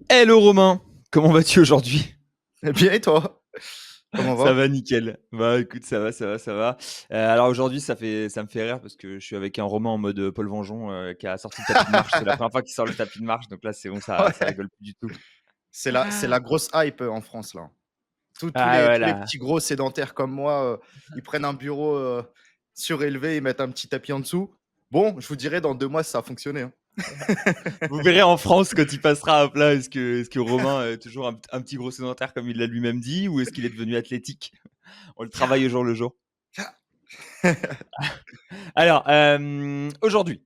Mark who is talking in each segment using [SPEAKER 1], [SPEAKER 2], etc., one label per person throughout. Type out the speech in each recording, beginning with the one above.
[SPEAKER 1] Hello Romain, comment vas-tu aujourd'hui?
[SPEAKER 2] Bien et toi? Comment
[SPEAKER 1] Ça
[SPEAKER 2] va?
[SPEAKER 1] va nickel. Bah écoute, ça va, ça va, ça va. Alors aujourd'hui, ça me fait rire parce que je suis avec un Romain en mode Paul Vengeon qui a sorti le tapis de marche. C'est la première fois qu'il sort le tapis de marche, donc là c'est bon, ça
[SPEAKER 2] Ouais,
[SPEAKER 1] rigole plus du tout.
[SPEAKER 2] c'est la grosse hype, en France là. Tous
[SPEAKER 1] Ah
[SPEAKER 2] les
[SPEAKER 1] ouais
[SPEAKER 2] tous les
[SPEAKER 1] là,
[SPEAKER 2] petits gros sédentaires comme moi, ils prennent un bureau, surélevé, ils mettent un petit tapis en dessous. Bon, je vous dirai dans 2 mois si ça a fonctionné, hein.
[SPEAKER 1] vous verrez en France quand il passera à plat, est-ce que Romain est toujours un petit gros sédentaire comme il l'a lui-même dit, ou est-ce qu'il est devenu athlétique? On le travaille au jour le jour. Alors, aujourd'hui,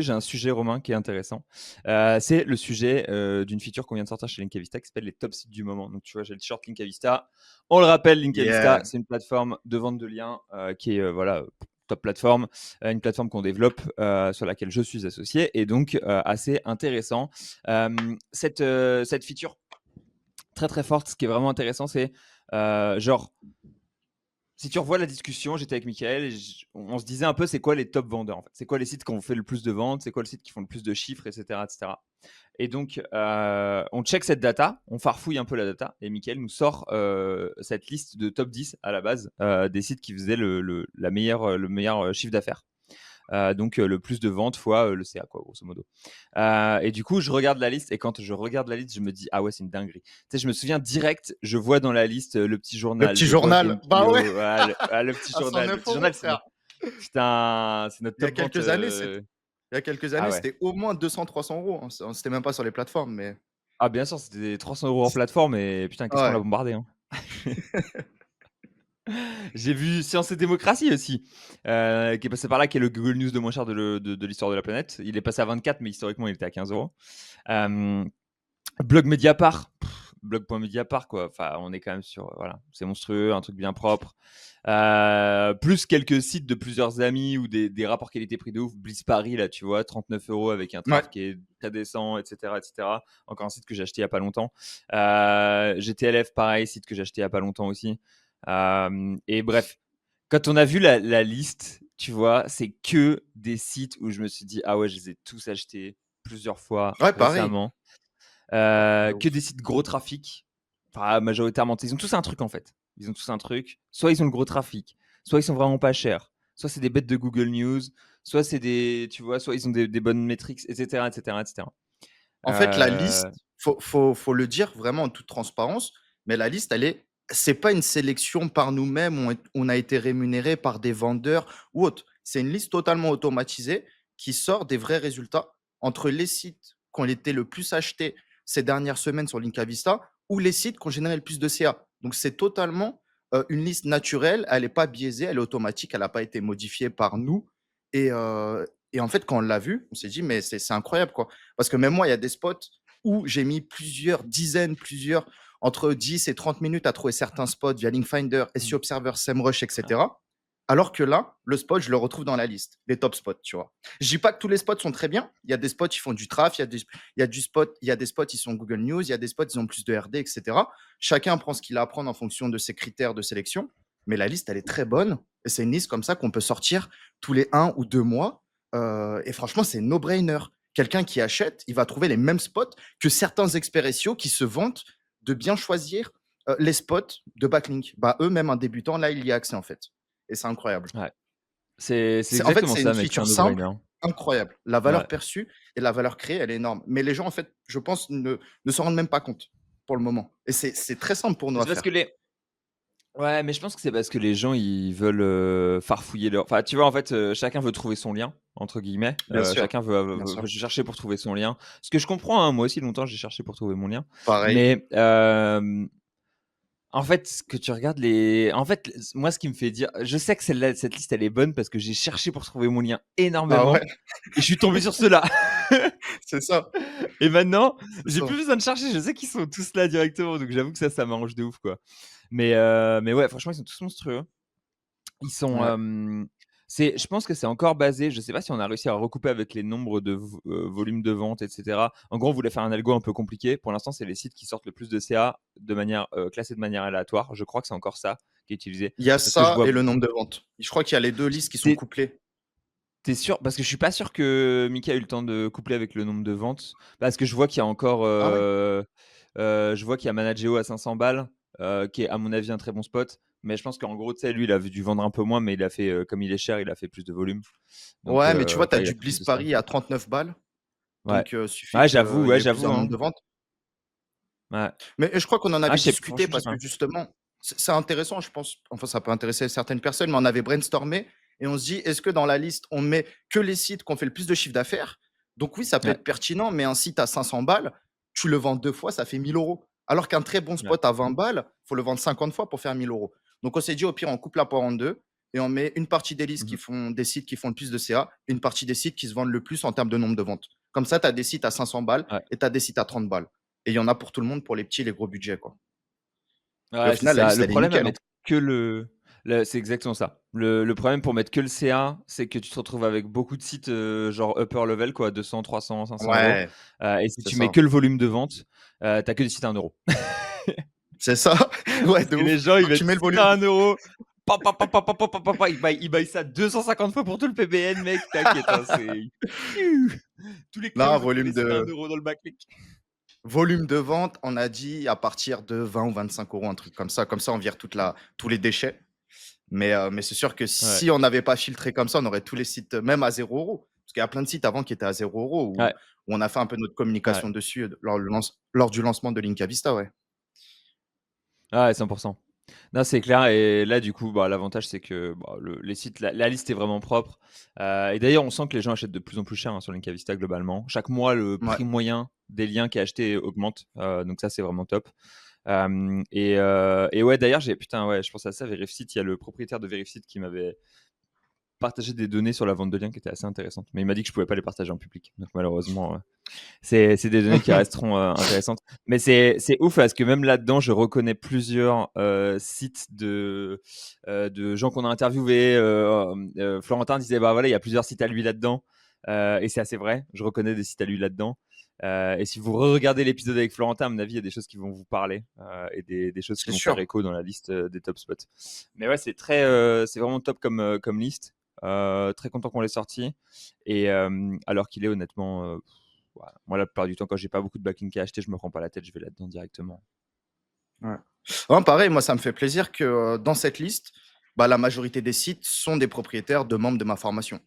[SPEAKER 1] j'ai un sujet, Romain, qui est intéressant. C'est le sujet d'une feature qu'on vient de sortir chez Linkavista qui s'appelle les top sites du moment. Donc, tu vois, j'ai le t-shirt Linkavista. On le rappelle, Linkavista,
[SPEAKER 2] Yeah.
[SPEAKER 1] c'est une plateforme de vente de liens qui est, voilà, top plateforme, une plateforme qu'on développe, sur laquelle je suis associé, et donc assez intéressant. Cette feature très très forte, ce qui est vraiment intéressant, c'est genre si tu revois la discussion, j'étais avec Michael et on se disait un peu c'est quoi les top vendeurs en fait. C'est quoi les sites qui ont fait le plus de ventes, c'est quoi le site qui font le plus de chiffres, etc. etc. Et donc, on check cette data, on farfouille un peu la data et Michael nous sort cette liste de top 10 à la base des sites qui faisaient le meilleur chiffre d'affaires. Donc le plus de ventes fois le CA, quoi, grosso modo. Et du coup, je regarde la liste, et quand je regarde la liste, je me dis, ah ouais, c'est une dinguerie. Tu sais, je me souviens direct, je vois dans la liste le petit
[SPEAKER 2] Le
[SPEAKER 1] journal,
[SPEAKER 2] petit
[SPEAKER 1] je vois
[SPEAKER 2] journal, bah ouais,
[SPEAKER 1] Gameplio, le petit
[SPEAKER 2] à
[SPEAKER 1] journal. Le
[SPEAKER 2] 109
[SPEAKER 1] petit journal,
[SPEAKER 2] € frère.
[SPEAKER 1] c'est notre
[SPEAKER 2] Il y a
[SPEAKER 1] top vente.
[SPEAKER 2] quelques années,
[SPEAKER 1] Ah ouais.
[SPEAKER 2] c'était au moins 200-300 €, hein. C'était même pas sur les plateformes, mais
[SPEAKER 1] Ah, bien sûr, c'était 300 € en plateforme, et putain, qu'est-ce qu'on l'a
[SPEAKER 2] ouais.
[SPEAKER 1] bombardé, hein. J'ai vu Science et Démocratie aussi, qui est passé par là, qui est le Google News de moins cher de l'histoire de la planète. Il est passé à 24, mais historiquement, il était à 15 €. Euh, Blog Mediapart, blog.mediapart, quoi. Enfin, on est quand même sur, voilà, c'est monstrueux, un truc bien propre. Plus quelques sites de plusieurs amis ou des rapports qualité-prix de ouf. Bliss Paris, là, tu vois, 39 € avec un
[SPEAKER 2] Ouais.
[SPEAKER 1] traf qui est très décent, etc., etc. Encore un site que j'ai acheté il y a pas longtemps. GTLF, pareil, site que j'ai acheté il y a pas longtemps aussi. Et bref, quand on a vu la liste, tu vois, c'est que des sites où je me suis dit, ah ouais, je les ai tous achetés plusieurs fois
[SPEAKER 2] Ouais, pareil.
[SPEAKER 1] récemment.
[SPEAKER 2] De
[SPEAKER 1] Que
[SPEAKER 2] ouf.
[SPEAKER 1] des sites gros trafic. Enfin, majoritairement, ils ont tous un truc en fait. Ils ont tous un truc. Soit ils ont le gros trafic, soit ils sont vraiment pas chers, soit c'est des bêtes de Google News, soit c'est des, tu vois, soit ils ont des bonnes métriques, etc., etc., etc.
[SPEAKER 2] En fait, la
[SPEAKER 1] Euh,
[SPEAKER 2] liste, faut le dire vraiment en toute transparence, mais la liste, c'est pas une sélection par nous-mêmes, on a été rémunéré par des vendeurs ou autre. C'est une liste totalement automatisée qui sort des vrais résultats entre les sites qui ont été le plus achetés ces dernières semaines sur Linkavista ou les sites qui ont généré le plus de CA. Donc c'est totalement, une liste naturelle, elle est pas biaisée, elle est automatique, elle a pas été modifiée par nous et en fait, quand on l'a vu, on s'est dit: «Mais c'est incroyable, quoi». Parce que même moi, il y a des spots où j'ai mis plusieurs dizaines, entre 10 et 30 minutes à trouver certains spots via Linkfinder, SEO Observer, SEMrush, et cetera. Alors que là, le spot, je le retrouve dans la liste, les top spots, tu vois? Je dis pas que tous les spots sont très bien. Il y a des spots, ils font du traf, il y a des spots, ils sont Google News, il y a des spots, ils ont plus de RD, et cetera. Chacun prend ce qu'il a à prendre en fonction de ses critères de sélection, mais la liste, elle est très bonne et c'est une liste comme ça qu'on peut sortir tous les 1 ou 2 mois, et franchement, c'est no-brainer. Quelqu'un qui achète, il va trouver les mêmes spots que certains experts qui se vantent de bien choisir les spots de backlink. Bah, eux, même un débutant, là, il y a accès en fait. Et c'est incroyable.
[SPEAKER 1] ouais, c'est
[SPEAKER 2] En fait,
[SPEAKER 1] exactement
[SPEAKER 2] c'est
[SPEAKER 1] ça,
[SPEAKER 2] une
[SPEAKER 1] mec. C'est un
[SPEAKER 2] feature simple,
[SPEAKER 1] no-brainer.
[SPEAKER 2] incroyable. La
[SPEAKER 1] Ouais.
[SPEAKER 2] valeur perçue et la valeur créée, elle est énorme. Mais les gens, en fait, je pense, ne s'en rendent même pas compte pour le moment. Et c'est très simple pour nous
[SPEAKER 1] Mais
[SPEAKER 2] à
[SPEAKER 1] c'est parce que
[SPEAKER 2] faire.
[SPEAKER 1] les, ouais, mais je pense que c'est parce que les gens, ils veulent farfouiller leur. Enfin, tu vois, en fait, chacun veut trouver son lien, entre guillemets.
[SPEAKER 2] Bien sûr,
[SPEAKER 1] Chacun
[SPEAKER 2] bien sûr.
[SPEAKER 1] veut chercher pour trouver son lien. Ce que je comprends, hein, moi aussi, longtemps, j'ai cherché pour trouver mon lien.
[SPEAKER 2] Pareil.
[SPEAKER 1] Mais en fait, ce que tu regardes les. En fait, moi, ce qui me fait dire. Je sais que cette liste, elle est bonne parce que j'ai cherché pour trouver mon lien
[SPEAKER 2] Ah ouais,
[SPEAKER 1] énormément. Et je suis tombé sur ceux-là.
[SPEAKER 2] c'est ça.
[SPEAKER 1] Et maintenant,
[SPEAKER 2] C'est
[SPEAKER 1] j'ai
[SPEAKER 2] ça.
[SPEAKER 1] plus besoin de chercher. Je sais qu'ils sont tous là directement. Donc j'avoue que ça m'arrange de ouf, quoi. Mais ouais, franchement, ils sont tous monstrueux. Ils sont,
[SPEAKER 2] Ouais.
[SPEAKER 1] je pense que c'est encore basé, je sais pas si on a réussi à recouper avec les nombres de volumes de vente, et cetera. En gros, on voulait faire un algo un peu compliqué. Pour l'instant, c'est les sites qui sortent le plus de CA de manière, classés de manière aléatoire. Je crois que c'est encore ça qui est utilisé.
[SPEAKER 2] Il y a
[SPEAKER 1] Parce que je
[SPEAKER 2] ça
[SPEAKER 1] vois
[SPEAKER 2] et le nombre de ventes. Je crois qu'il y a les 2 listes qui sont
[SPEAKER 1] c'est
[SPEAKER 2] couplées.
[SPEAKER 1] T'es sûr? Parce que je suis pas sûr que Mika a eu le temps de coupler avec le nombre de ventes. Parce que je vois qu'il y a encore,
[SPEAKER 2] Ah ouais?
[SPEAKER 1] je vois qu'il y a Manageo à 500 balles, qui est à mon avis un très bon spot. Mais je pense qu'en gros, tu sais, lui, il a dû vendre un peu moins, mais il a fait, comme il est cher, il a fait plus de volume. Donc,
[SPEAKER 2] Ouais, mais tu vois, tu as
[SPEAKER 1] enfin, il a
[SPEAKER 2] du
[SPEAKER 1] fait plus
[SPEAKER 2] Bliss
[SPEAKER 1] de ça.
[SPEAKER 2] Paris à 39 balles,
[SPEAKER 1] Ouais.
[SPEAKER 2] donc suffit
[SPEAKER 1] Ouais,
[SPEAKER 2] qu'il y
[SPEAKER 1] ouais,
[SPEAKER 2] ait
[SPEAKER 1] j'avoue,
[SPEAKER 2] plusieurs nombres
[SPEAKER 1] hein.
[SPEAKER 2] de ventes.
[SPEAKER 1] Ouais.
[SPEAKER 2] Mais je crois qu'on en
[SPEAKER 1] Ah,
[SPEAKER 2] avait
[SPEAKER 1] je sais,
[SPEAKER 2] discuté
[SPEAKER 1] franchement, je sais
[SPEAKER 2] parce
[SPEAKER 1] pas.
[SPEAKER 2] que justement, c'est intéressant, je pense. Enfin, ça peut intéresser certaines personnes, mais on avait brainstormé et on se dit, est-ce que dans la liste, on met que les sites qui ont fait le plus de chiffre d'affaires? Donc oui, ça peut
[SPEAKER 1] Ouais,
[SPEAKER 2] être pertinent, mais un site à 500 balles, tu le vends 2 fois, ça fait 1 000 euros. Alors qu'un très bon
[SPEAKER 1] ouais.
[SPEAKER 2] spot à 20 balles, faut le vendre 50 fois pour faire 1 000 euros. Donc on s'est dit, au pire, on coupe la poire en deux et on met une partie des listes
[SPEAKER 1] Mmh.
[SPEAKER 2] des sites qui font le plus de CA, une partie des sites qui se vendent le plus en termes de nombre de ventes. Comme ça, tu as des sites à 500 balles
[SPEAKER 1] Ouais.
[SPEAKER 2] et tu as des sites à 30 balles. Et il y en a pour tout le monde, pour les petits et les gros budgets, quoi. Et au
[SPEAKER 1] Ouais, c'est
[SPEAKER 2] final, la
[SPEAKER 1] ça.
[SPEAKER 2] liste,
[SPEAKER 1] Le
[SPEAKER 2] elle est
[SPEAKER 1] problème à
[SPEAKER 2] nickel, hein.
[SPEAKER 1] mettre que c'est exactement ça. Le problème pour mettre que le CA, c'est que tu te retrouves avec beaucoup de sites, genre upper level quoi, 200, 300, 500 €.
[SPEAKER 2] Ouais,
[SPEAKER 1] Et si
[SPEAKER 2] c'est
[SPEAKER 1] tu mets
[SPEAKER 2] ça.
[SPEAKER 1] que le volume de vente, tu que des sites à 1 €.
[SPEAKER 2] C'est ça. Ouais,
[SPEAKER 1] Parce
[SPEAKER 2] de
[SPEAKER 1] que les
[SPEAKER 2] ouf.
[SPEAKER 1] gens, ils
[SPEAKER 2] Quand tu
[SPEAKER 1] mettent
[SPEAKER 2] mets le
[SPEAKER 1] site
[SPEAKER 2] volume
[SPEAKER 1] à
[SPEAKER 2] de
[SPEAKER 1] 1 €, pa pa pa pa pa pa pa pa pa, ils buy ça 250 fois pour tout le PBN mec, t'inquiète, hein, c'est tous les
[SPEAKER 2] non,
[SPEAKER 1] closes, tous les sites à 1 € dans le backlink.
[SPEAKER 2] volume de vente, on a dit à partir de 20 ou 25 euros, un truc comme ça. Comme ça, on vire tous les déchets. Mais c'est sûr que
[SPEAKER 1] Ouais,
[SPEAKER 2] si on n'avait pas filtré comme ça, on aurait tous les sites, même à 0 €. Parce qu'il y a plein de sites avant qui étaient à 0 €
[SPEAKER 1] ouais,
[SPEAKER 2] où on a fait un peu notre
[SPEAKER 1] ouais.
[SPEAKER 2] communication dessus lors du lancement de Linka Vista, ouais.
[SPEAKER 1] Ouais, 100. Non, c'est clair. Et là, du coup, bah, l'avantage, c'est que bah, les sites, la liste est vraiment propre. Et d'ailleurs, on sent que les gens achètent de plus en plus cher hein, sur Linkavista globalement. Chaque mois, le
[SPEAKER 2] Ouais.
[SPEAKER 1] prix moyen des liens qui est acheté augmente. Donc ça, c'est vraiment top. Et ouais, d'ailleurs, putain, ouais, je pense à ça. VerifSite, il y a le propriétaire de VerifSite qui m'avait partagé des données sur la vente de liens qui étaient assez intéressantes. Mais il m'a dit que je pouvais pas les partager en public. Donc malheureusement, c'est des données qui resteront intéressantes. Mais c'est ouf parce que même là-dedans, je reconnais plusieurs sites de gens qu'on a interviewés. Florentin disait, bah voilà, il y a plusieurs sites à lui là-dedans. Et c'est assez vrai. Je reconnais des sites à lui là-dedans. Et si vous regardez l'épisode avec Florentin, à mon avis, il y a des choses qui vont vous parler et des choses qui
[SPEAKER 2] C'est
[SPEAKER 1] vont faire
[SPEAKER 2] sûr.
[SPEAKER 1] écho dans la liste des top spots. Mais ouais, c'est vraiment top comme liste. Très content qu'on l'ait sorti. Et alors qu'il est honnêtement, ouais, moi la plupart du temps, quand j'ai pas beaucoup de backlink à acheter, je me prends pas la tête, je vais là-dedans directement.
[SPEAKER 2] Ouais. Non, pareil, moi, ça me fait plaisir que dans cette liste, bah, la majorité des sites sont des propriétaires de membres de ma formation.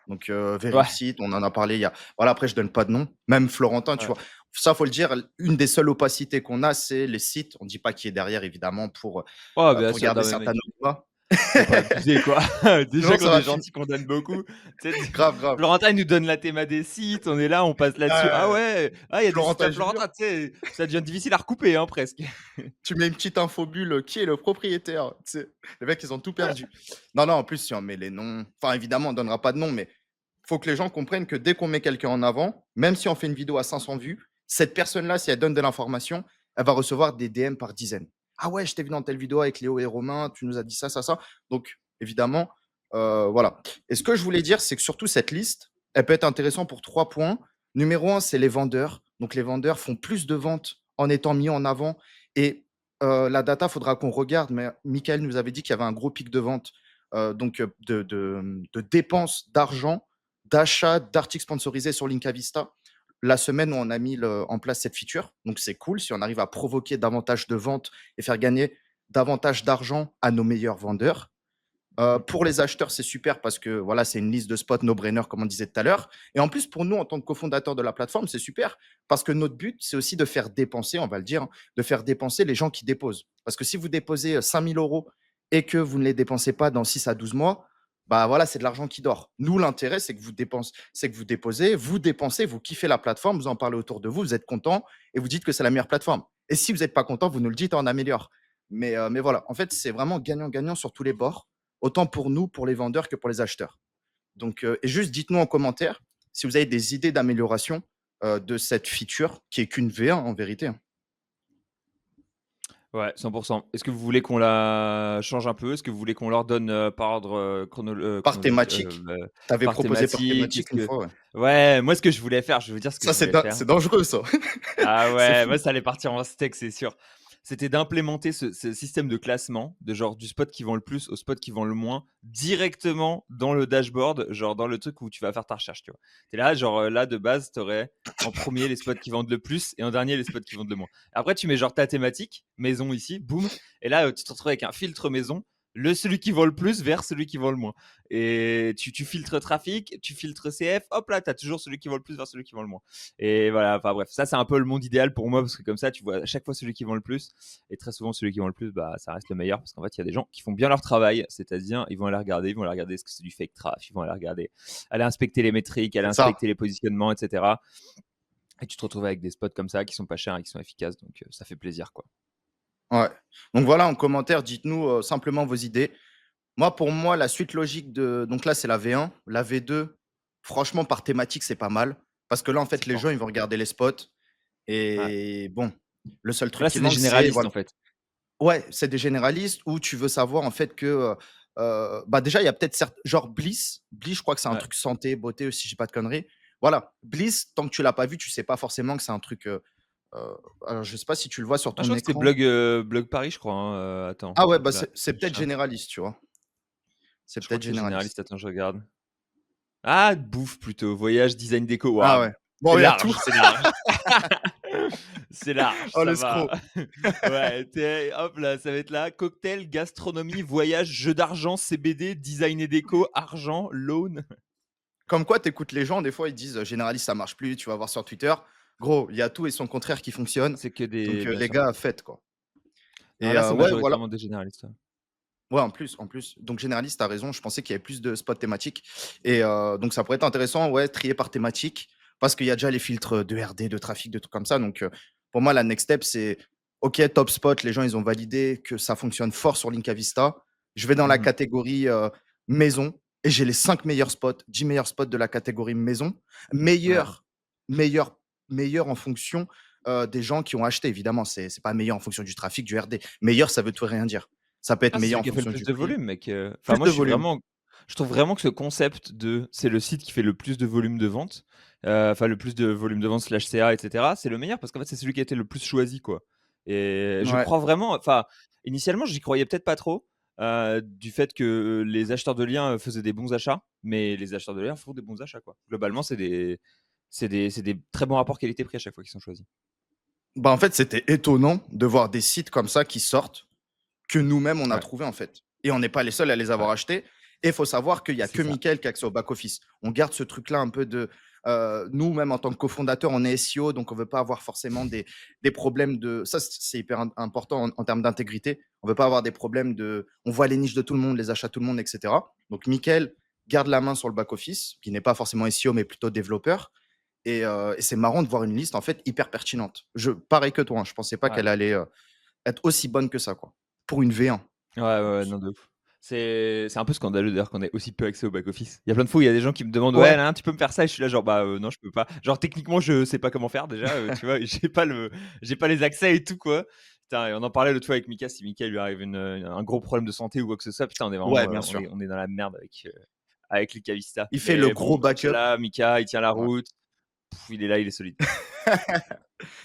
[SPEAKER 2] Donc,
[SPEAKER 1] Ouais,
[SPEAKER 2] Verifsite, on en a parlé. Voilà, après, je donne pas de nom. Même Florentin, tu
[SPEAKER 1] ouais.
[SPEAKER 2] vois. Ça, faut le dire, une des seules opacités qu'on a, c'est les sites. On ne dit pas qui est derrière, évidemment,
[SPEAKER 1] Oh, bien
[SPEAKER 2] pour
[SPEAKER 1] sûr,
[SPEAKER 2] garder
[SPEAKER 1] non mais
[SPEAKER 2] certains
[SPEAKER 1] mec,
[SPEAKER 2] anonymat.
[SPEAKER 1] faut pas abuser quoi. Déjà
[SPEAKER 2] Sinon, ça
[SPEAKER 1] qu'on est
[SPEAKER 2] va finir.
[SPEAKER 1] gentil, qu'on donne beaucoup. Tu sais,
[SPEAKER 2] Grave, grave.
[SPEAKER 1] Florentin il nous donne la théma des sites, on est là, on passe là-dessus. Ah
[SPEAKER 2] Euh,
[SPEAKER 1] ouais, ah il y a des sites
[SPEAKER 2] Florentin
[SPEAKER 1] à
[SPEAKER 2] Junior.
[SPEAKER 1] Florentin, tu sais, ça devient difficile à recouper hein, presque.
[SPEAKER 2] Tu mets une petite infobulle, qui est le propriétaire? Tu sais, les mecs, ils ont tout perdu. Non, non, en plus, si on met les noms, enfin, évidemment, on donnera pas de nom, mais faut que les gens comprennent que dès qu'on met quelqu'un en avant, même si on fait une vidéo à 500 vues, cette personne-là, si elle donne de l'information, elle va recevoir des DM par dizaines. Ah ouais, je t'ai vu dans telle vidéo avec Léo et Romain, tu nous as dit ça, ça, ça. Donc, évidemment, voilà. Et ce que je voulais dire, c'est que surtout cette liste, elle peut être intéressante pour 3 points. Numéro un, c'est les vendeurs. Donc, les vendeurs font plus de ventes en étant mis en avant. Et la data, faudra qu'on regarde, mais Michael nous avait dit qu'il y avait un gros pic de vente, donc de dépenses d'argent, d'achat d'articles sponsorisés sur Linkavista, la semaine où on a mis en place cette feature. Donc c'est cool si on arrive à provoquer davantage de ventes et faire gagner davantage d'argent à nos meilleurs vendeurs. Pour les acheteurs, c'est super parce que voilà, c'est une liste de spots no-brainer, comme on disait tout à l'heure. Et en plus, pour nous, en tant que cofondateurs de la plateforme, c'est super parce que notre but, c'est aussi de faire dépenser, on va le dire, hein, de faire dépenser les gens qui déposent. Parce que si vous déposez 5 000 euros et que vous ne les dépensez pas dans 6 à 12 mois, bah voilà, c'est de l'argent qui dort. Nous, l'intérêt, c'est que vous déposez, vous dépensez, vous kiffez la plateforme, vous en parlez autour de vous, vous êtes content et vous dites que c'est la meilleure plateforme. Et si vous n'êtes pas content, vous nous le dites, on améliore. Mais voilà, en fait, c'est vraiment gagnant-gagnant sur tous les bords, autant pour nous, pour les vendeurs que pour les acheteurs. Donc, et juste dites-nous en commentaire si vous avez des idées d'amélioration de cette feature qui est qu'une V1 en vérité, hein.
[SPEAKER 1] Ouais, 100. Est-ce que vous voulez qu'on la change un peu? Est-ce que vous voulez qu'on leur donne par ordre
[SPEAKER 2] Par
[SPEAKER 1] chronologique,
[SPEAKER 2] thématique. Tu avais
[SPEAKER 1] par
[SPEAKER 2] proposé par
[SPEAKER 1] thématique?
[SPEAKER 2] thématique une fois, ouais.
[SPEAKER 1] Ouais, moi ce que je voulais faire, je vais vous dire ce que
[SPEAKER 2] Ça,
[SPEAKER 1] je voulais faire.
[SPEAKER 2] c'est dangereux, ça.
[SPEAKER 1] Ah
[SPEAKER 2] C'est
[SPEAKER 1] ouais,
[SPEAKER 2] fou.
[SPEAKER 1] moi ça allait partir en steak, c'est sûr. c'était d'implémenter ce système de classement, de genre du spot qui vend le plus au spot qui vend le moins, directement dans le dashboard, genre dans le truc où tu vas faire ta recherche, tu vois. Tu es là, genre là, de base, tu aurais en premier les spots qui vendent le plus et en dernier les spots qui vendent le moins. Après, tu mets genre ta thématique, maison ici, boum, et là, tu te retrouves avec un filtre maison, celui qui vend le plus vers celui qui vend le moins. Et tu filtres trafic, tu filtres CF, hop là, tu as toujours celui qui vend le plus vers celui qui vend le moins. Et voilà, enfin bref, ça c'est un peu le monde idéal pour moi parce que comme ça, tu vois à chaque fois celui qui vend le plus. Et très souvent, celui qui vend le plus, bah, ça reste le meilleur parce qu'en fait, il y a des gens qui font bien leur travail, c'est-à-dire ils vont aller regarder, est-ce que c'est du fake traf, ils vont aller regarder, aller inspecter les métriques, aller
[SPEAKER 2] C'est ça.
[SPEAKER 1] inspecter les positionnements, etc. Et tu te retrouves avec des spots comme ça qui sont pas chers et qui sont efficaces, donc ça fait plaisir, quoi.
[SPEAKER 2] Ouais. Donc voilà, en commentaire, dites-nous simplement vos idées. Moi, pour moi, la suite logique de. Donc là, c'est la V1. La V2, franchement, par thématique, c'est pas mal. Parce que là, en fait,
[SPEAKER 1] C'est
[SPEAKER 2] les
[SPEAKER 1] fort.
[SPEAKER 2] gens, ils vont regarder les spots.
[SPEAKER 1] Ouais.
[SPEAKER 2] Et bon, le seul truc
[SPEAKER 1] Là,
[SPEAKER 2] qui
[SPEAKER 1] c'est des
[SPEAKER 2] manque, c'est.
[SPEAKER 1] généralistes
[SPEAKER 2] Voilà.
[SPEAKER 1] en fait.
[SPEAKER 2] Ouais, c'est des généralistes où tu veux savoir, en fait, que. Bah déjà, il y a peut-être certes. Genre Bliss. Bliss, je crois que c'est un
[SPEAKER 1] Ouais.
[SPEAKER 2] truc santé, beauté, si j'ai pas de conneries. Voilà. Bliss, tant que tu l'as pas vu, tu sais pas forcément que c'est un truc. Alors, je sais pas si tu le vois sur
[SPEAKER 1] Ah, je
[SPEAKER 2] ton
[SPEAKER 1] crois que c'était
[SPEAKER 2] écran.
[SPEAKER 1] Blog Paris, je crois, hein, attends,
[SPEAKER 2] Ah ouais,
[SPEAKER 1] hop
[SPEAKER 2] bah
[SPEAKER 1] là,
[SPEAKER 2] c'est
[SPEAKER 1] je
[SPEAKER 2] peut-être
[SPEAKER 1] cherche.
[SPEAKER 2] généraliste, tu vois. C'est
[SPEAKER 1] Je crois
[SPEAKER 2] peut-être
[SPEAKER 1] que c'est généraliste,
[SPEAKER 2] généraliste.
[SPEAKER 1] attends, je regarde. Ah, bouffe plutôt, voyage, design, déco.
[SPEAKER 2] Ah
[SPEAKER 1] Waouh,
[SPEAKER 2] ouais. Bon, il y a tout.
[SPEAKER 1] c'est large. C'est large,
[SPEAKER 2] Oh,
[SPEAKER 1] ça va.
[SPEAKER 2] l'escroc.
[SPEAKER 1] Ouais, hop là, ça va être là. Cocktail, gastronomie, voyage, jeu d'argent, CBD, design et déco, argent, loan.
[SPEAKER 2] Comme quoi, tu écoutes les gens, des fois, ils disent: «Généraliste, ça marche plus», tu vas voir sur Twitter. Gros, il y a tout et son contraire qui fonctionne.
[SPEAKER 1] C'est que
[SPEAKER 2] Donc,
[SPEAKER 1] des, bien
[SPEAKER 2] les
[SPEAKER 1] sûr.
[SPEAKER 2] gars, faites, quoi.
[SPEAKER 1] Non,
[SPEAKER 2] Et
[SPEAKER 1] là, c'est
[SPEAKER 2] ouais, voilà.
[SPEAKER 1] majoritairement des généralistes, ouais.
[SPEAKER 2] Ouais, en plus. Donc généraliste, tu raison, je pensais qu'il y avait plus de spots thématiques et donc ça pourrait être intéressant, ouais, trier par thématique parce qu'il y a déjà les filtres de RD, de trafic, de trucs comme ça. Donc pour moi, la next step, c'est OK, top spot, les gens, ils ont validé que ça fonctionne fort sur Linkavista. Je vais dans la
[SPEAKER 1] Mmh.
[SPEAKER 2] catégorie, maison et j'ai les 5 meilleurs spots, 10 meilleurs spots de la catégorie maison.
[SPEAKER 1] Ouais.
[SPEAKER 2] Meilleur meilleur meilleur en fonction, des gens qui ont acheté évidemment, c'est pas meilleur en fonction du trafic, du RD. Meilleur, ça veut tout et rien dire. Ça peut être
[SPEAKER 1] Ah, c'est
[SPEAKER 2] meilleur
[SPEAKER 1] celui
[SPEAKER 2] en
[SPEAKER 1] qui a fait le
[SPEAKER 2] fonction
[SPEAKER 1] plus
[SPEAKER 2] du
[SPEAKER 1] de
[SPEAKER 2] prix.
[SPEAKER 1] volume, mec. Enfin,
[SPEAKER 2] Plus
[SPEAKER 1] moi,
[SPEAKER 2] de volume.
[SPEAKER 1] je trouve vraiment que ce concept de c'est le site qui fait le plus de volume de vente, enfin le plus de volume de vente slash CA, etc. C'est le meilleur parce qu'en fait, c'est celui qui a été le plus choisi, quoi. Et je
[SPEAKER 2] Ouais.
[SPEAKER 1] crois vraiment, enfin, initialement, j'y croyais peut-être pas trop, du fait que les acheteurs de liens faisaient des bons achats, mais les acheteurs de liens font des bons achats, quoi. Globalement, c'est des très bons rapports qualité-prix à chaque fois qu'ils sont choisis.
[SPEAKER 2] Bah, en fait, c'était étonnant de voir des sites comme ça qui sortent, que nous-mêmes on a
[SPEAKER 1] Ouais,
[SPEAKER 2] trouvés en fait. Et on n'est pas les seuls à les
[SPEAKER 1] ouais,
[SPEAKER 2] avoir achetés. Et il faut savoir qu'il y a
[SPEAKER 1] c'est
[SPEAKER 2] que
[SPEAKER 1] ça.
[SPEAKER 2] Mickaël qui a accès au back-office. On garde ce truc-là un peu de. Nous, même en tant que cofondateurs, on est SEO, donc on ne veut pas avoir forcément des problèmes de. Ça, c'est hyper important en termes d'intégrité. On ne veut pas avoir des problèmes de. On voit les niches de tout le monde, les achats de tout le monde, etc. Donc, Mickaël garde la main sur le back-office, qui n'est pas forcément SEO, mais plutôt développeur. Et c'est marrant de voir une liste en fait hyper pertinente. Pareil que toi, hein, je pensais pas
[SPEAKER 1] Ouais.
[SPEAKER 2] qu'elle allait être aussi bonne que ça, quoi. Pour une V1
[SPEAKER 1] Ouais,
[SPEAKER 2] en
[SPEAKER 1] ouais, ouais,
[SPEAKER 2] plus.
[SPEAKER 1] non, de ouf. C'est un peu scandaleux d'ailleurs qu'on ait aussi peu accès au back-office. Il y a plein de fois où il y a des gens qui me demandent: «Ouais,
[SPEAKER 2] Ouais,
[SPEAKER 1] là, tu peux me faire ça?» et je suis là genre: «Bah, non, je peux pas». Genre techniquement, je sais pas comment faire déjà, tu vois? Et j'ai pas les accès et tout, quoi. Putain, et on en parlait l'autre fois avec Mika, si Mika lui arrive un gros problème de santé ou quoi que ce soit, putain, on est
[SPEAKER 2] ouais,
[SPEAKER 1] vraiment,
[SPEAKER 2] bien sûr.
[SPEAKER 1] on est dans la merde avec Lucavista.
[SPEAKER 2] Il fait le
[SPEAKER 1] Mais
[SPEAKER 2] gros
[SPEAKER 1] bon,
[SPEAKER 2] backup.
[SPEAKER 1] Inch'Allah, Mika, il tient la
[SPEAKER 2] Ouais.
[SPEAKER 1] route. Il est là, il est solide.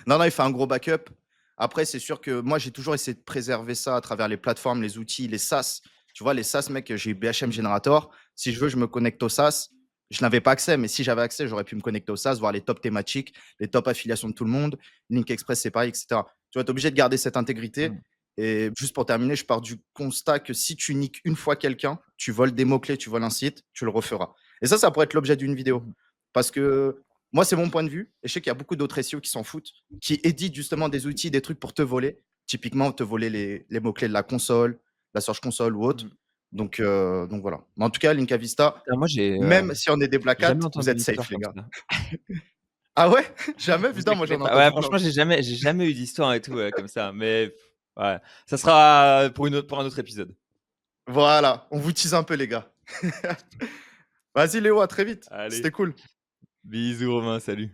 [SPEAKER 2] Non, non, il fait un gros backup. Après, c'est sûr que moi, j'ai toujours essayé de préserver ça à travers les plateformes, les outils, les SaaS. Tu vois, les SaaS, mec, j'ai BHM
[SPEAKER 1] Mmh.
[SPEAKER 2] Generator. Si je veux, je me connecte au SaaS. Je n'avais pas accès, mais si j'avais accès, j'aurais pu me connecter au SaaS, voir les top thématiques, les top affiliations de tout le monde. Link Express, c'est pareil, etc. Tu vois, tu es obligé de garder cette intégrité.
[SPEAKER 1] Mmh.
[SPEAKER 2] Et juste pour terminer, je pars du constat que si tu niques une fois quelqu'un, tu voles des mots-clés, tu voles un site, tu le referas. Et ça pourrait être l'objet d'une vidéo.
[SPEAKER 1] Mmh.
[SPEAKER 2] Parce que moi, c'est mon point de vue. Et je sais qu'il y a beaucoup d'autres SEO qui s'en foutent, qui éditent justement des outils, des trucs pour te voler. Typiquement, te voler les mots-clés de la console, la Search Console ou autre.
[SPEAKER 1] Mmh.
[SPEAKER 2] Donc voilà. Mais en tout cas, Linka Vista,
[SPEAKER 1] Putain, moi,
[SPEAKER 2] même si on est des Black Hat,
[SPEAKER 1] jamais
[SPEAKER 2] vous
[SPEAKER 1] entendu
[SPEAKER 2] êtes
[SPEAKER 1] une
[SPEAKER 2] safe,
[SPEAKER 1] histoire
[SPEAKER 2] les
[SPEAKER 1] comme
[SPEAKER 2] gars.
[SPEAKER 1] ça.
[SPEAKER 2] Ah ouais? Jamais?
[SPEAKER 1] Je
[SPEAKER 2] Putain,
[SPEAKER 1] les
[SPEAKER 2] moi
[SPEAKER 1] connais
[SPEAKER 2] j'en ai
[SPEAKER 1] pas. Ouais,
[SPEAKER 2] entendu plein.
[SPEAKER 1] franchement, j'ai jamais eu d'histoire et tout, comme ça. Mais ouais, ça sera pour un autre épisode.
[SPEAKER 2] Voilà, on vous tease un peu, les gars. Vas-y, Léo, à très vite.
[SPEAKER 1] Allez,
[SPEAKER 2] C'était cool.
[SPEAKER 1] bisous Romain, salut.